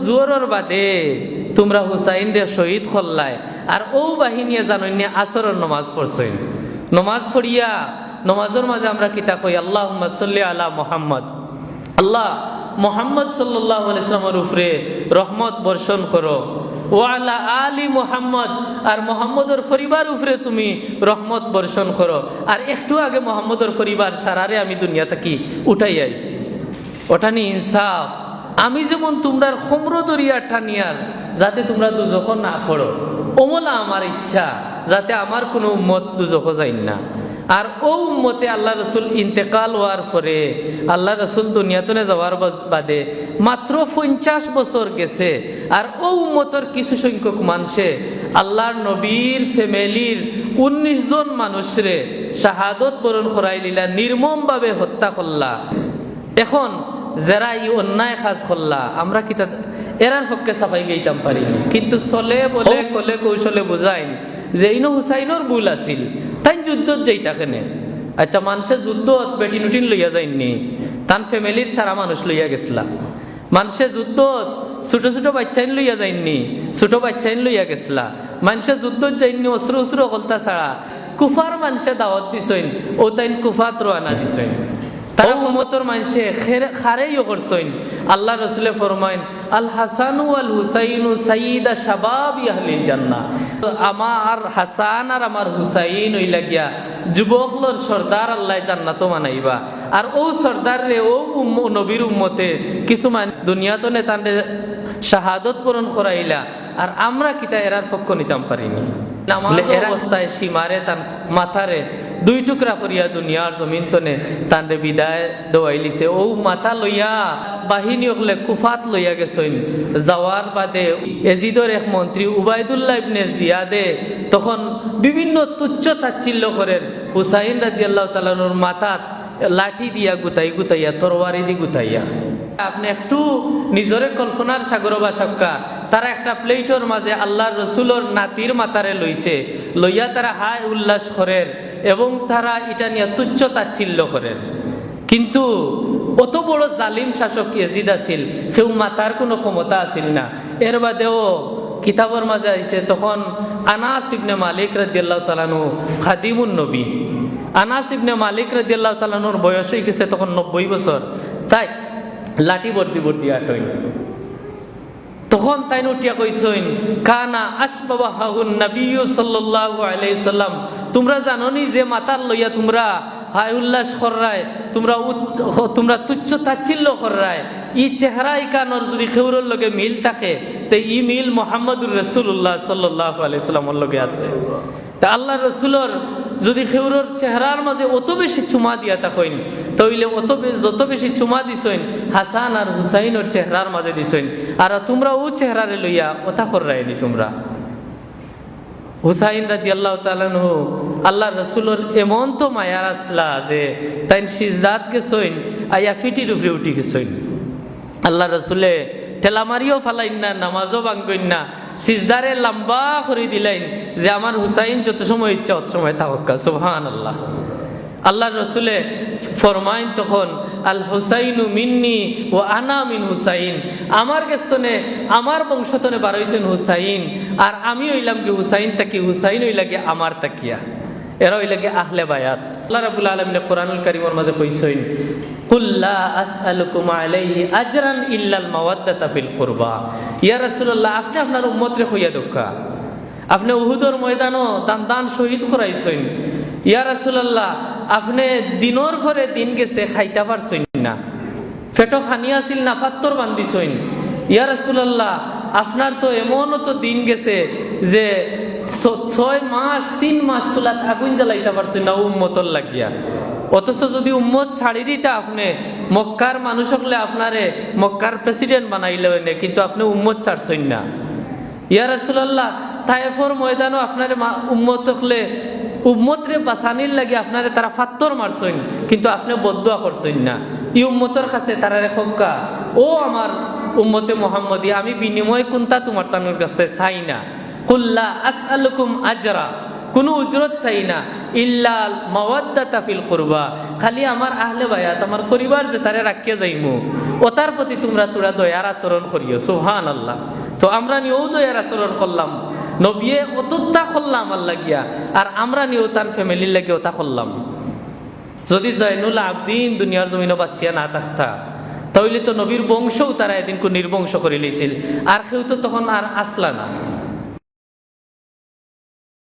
জোরর বাদে তোমরা হুসাইন রে শহীদ করলায়, আর ও বাহিনীয়ে জানইনি আসরের নমাজ পড়ছইন। নমাজ পড়িয়া নমাজের মাঝে আমরা কিতা কই, আল্লাহুম্মা সাল্লি আলা মুহাম্মদ, আল্লাহ মুহাম্মদ সাল্লাল্লাহু আলাইহি ওয়াসাল্লামের উপরে রহমত বর্ষণ করো, ওয়া আলা আলি মুহাম্মদ, আর মুহাম্মদের পরিবার উপরে তুমি রহমত বর্ষণ করো। আর একটু আগে মুহাম্মদের পরিবার সারারে আমি দুনিয়া থেকে উঠাই আইছি। ওটা নি ইনসাফ। আমি যেমন তোমরার খমর দরিয়া টানিয়ার যাতে তোমরা দুজখ না পড়ো, ওমলা আমার ইচ্ছা যাতে আমার কোনো উম্মত দুজখ যাই না। আর ও উম্মতে আল্লাহ রসুল ইন্তেকাল হওয়ার পরে, আল্লাহ রসুল দুনিয়াতনে যাওয়ার বাদে মাত্র 50 বছর গেছে, আর ও উম্মতর কিছু সংখ্যক মানুষে আল্লাহর নবীর ফ্যামিলির 19 জন মানুষরে শাহাদত বরণ করাই লিলা, নির্মমভাবে হত্যা করলা। এখন যারা এই অন্যায় কাজ করলা, আমরা কি এরার পক্ষে সাফাই গাইতাম পারিনি, কিন্তু চলে বলে কলে কৌশলে বুঝাইন যে ইনো হুসাইনের ভুল আছিল, তাই যুদ্ধত যাইতা কেনে। আচ্ছা, মানুষের যুদ্ধত বেটি নুটিন লইয়া যায়নি, তান ফ্যামিলির সারা মানুষ লইয়া গেছলা। মানুষের যুদ্ধত ছোট ছোট বাচ্চাইন লইয়া যায়নি, ছোট বাচ্চাইন লইয়া গেছলা। মানুষের যুদ্ধত যায়নি অস্ত্র উস্ত্র কলতা ছাড়া। কুফার মানুষে দাওয়াত দিছইন, ও তাইন কুফাত রওনা দিছইন। তারা উম্মতর মানুষে খারেইও করছইন। আল্লাহ রসুলে ফরমাইন, আল হাসানু আল হুসাইনু সাইয়্যিদা শাবাবি আহলিল জান্নাহ। আমার হাসান আর আমার হুসাইন হইলা গিয়া যুবকলর সর্দার আল্লাহ জান্নাত মানাইবা। আর ও সর্দার রে ও নবীর উম্মতে কিছুমান দুনিয়াতনে তান্ডে শাহাদত পূরণ করাইলা, আর আমরা কিতা এরার পক্ষ নিতাম পারিনি। নামাজের অবস্থায় সীমারে তান মাথারে 2 টুকরা করিয়া দুনিয়ার জমিন তনে তান্ডে বিদায় দোয়াইলিছে। ও মাথা লইয়া বাহিনী হলে কুফাত লইয়া গেছইন। যাওয়ার বাদে এজিদর এক মন্ত্রী উবাইদুল্লাহ ইবনে জিয়াদে তখন বিভিন্ন তুচ্ছ তাচ্ছিল্য করেন হুসাইন রাদিয়াল্লাহু তাআলা আনহুর মাথাত লাঠি দিয়া গুতাইয়া তরবারি দি গুতাইয়া। আপনি একটু নিজরে কল্পনার সাগর বাসক্কা, তারা একটা প্লেটর মাঝে আল্লাহর রসুলোর নাতির মাতারে লইছে, লইয়া তারা হায় উল্লাস করেন এবং তারা এটা নিয়ে তুচ্ছ তাচ্ছিল্য করেন। কিন্তু অত বড় জালিম শাসক ইয়াজিদ আছিল, কেউ মাতার কোনো ক্ষমতা আছিল না। এর বাদেও কিতাবের মাঝে আইছে তখন আনাস ইবনে মালিক রাদিয়াল্লাহু তাআলা আনহু খাদিমুন নবী। আনাস ইবনে মালিক রাদিয়াল্লাহু তাআলা আনহুর বয়স হয়ে গেছে তখন 90 বছর। তাই লাঠি বর্দি আটই। তখন তাই উঠিয়া কইসইন, কানা আসবাবাহুন নবিয়্যু সাল্লাল্লাহু আলাইহি সাল্লাম, তোমরা জানোনি যে মাতার লইয়া তোমরা হায় উল্লাস কররায়, তোমরা তুচ্ছ তাচ্ছিল্য কররায়, ই চেহারা ই কানর যদি খেউরর লগে মিল থাকে, তে ই মিল মুহাম্মদুর রাসূলুল্লাহ সাল্লাল্লাহু আলাইহি সাল্লামের লগে আছে। তা আল্লাহ রসুলর যদি খেউরর চেহারার মাঝে অত বেশি চুমা দিয়া থাকেন, তাইলে যত বেশি চুমা দিছইন হাসান আর হুসাইনের চেহারার মাঝে দিছইন। আর তোমরা ও চেহারারে লইয়া ওটা কররাইনি। তোমরা হুসাইন রাদিয়াল্লাহু তাআলা আনহু আল্লাহ রসুলর এমন তো মায়ার আসলা যে তাই সিজদাত গেছইন, আয়া ফিটির উপরে উঠি গেছইন। আল্লাহ রসুলে ঠেলা মারিও ফালাইন না, নামাজও ভাঙবেন না, সিজদারে লম্বা করে দিলেন যে আমার হুসাইন যত সময় ইচ্ছা অত সময় তাওয়াক্কা। সুবহানাল্লাহ। আল্লাহ রসুলে ফরমাইন তখন, আল হুসাইনু মিন্নি ও আনা মিন হুসাইন, আমার গেস্তনে আমার বংশতনে বার হইছেন হুসাইন, আর আমি হইলাম কি হুসাইন তাকি, হুসাইন হইলা কি আমার তাকিয়া। এরা হইলা কি আহলে বায়াত। আল্লাহ রাব্বুল আলামিন কোরআনুল কারীমের মাঝে কইছেন, কুল লা আসআলুকুম আলাইহি আজরান ইল্লাল মাওয়াদ্দাতা ফিল কুরবা। ইয়া রাসূলুল্লাহ, আপনি আপনার উম্মতরে কইয়া দক্কা, আপনি উহুদের ময়দানও দান শহীদ করাইছেন। ইয়া রাসূলুল্লাহ, আপনি দিনের পরে দিন গেছে খাইতে পারছেন না, পেটো খানি আছিল না, ফাত্তর বান্ধিছেন। ইয়া রাসূলুল্লাহ, আপনার তো এমনও তো দিন গেছে যে 6 মাস 3 মাস চুলাত আগুন জ্বালাইতে পারছেন না উম্মতর লাগিয়া। অথচ যদি উম্মত ছাড়ি দিতে আপনি মক্কার মানুষ হলে আপনারে মক্কার প্রেসিডেন্ট বানাইলে হইনে, কিন্তু আপনি উম্মত ছাড়ছেন না। ইয়া রাসূলুল্লাহ, তায়েফের ময়দানও আপনার উম্মত হলে উম্মতরে বাঁচানির লাগে আপনারে তারা ফাত্তর মারছেন, কিন্তু আপনি বদদুয়া করছেন না। ই উম্মতর কাছে তারা রেখা, ও আমার উম্মতে মুহাম্মদী, আমি বিনিময় কোনটা তোমার তানোর কাছে চাই না। কুল্লা আসআলুকুম আজরা, কোনো উজরত চাই না, ইল্লা মাওয়াদ্দাতা ফিল কুরবা, খালি আমার আহলে বায়াত আমার পরিবার যে তারে রাখিয়া যাইমু ওটার প্রতি তোমরা দয়ার আচরণ করিও। সুবহানাল্লাহ। তো আমরা নিয়েও দয়ার আচরণ করলাম, নবিয়ে অতটা করলাম আল্লাহ গিয়া, আর আমরা নিয়েও তার ফ্যামিলির লাগে ওটা করলাম। যদি জয়নুল আবদিন দুনিয়ার জমিনে বাঁচিয়া না থাকতা তাহলে তো নবীর বংশও তারা এদিন নির্বংশ করে লইছিল, আর কেউ তো তখন আর আসলা না।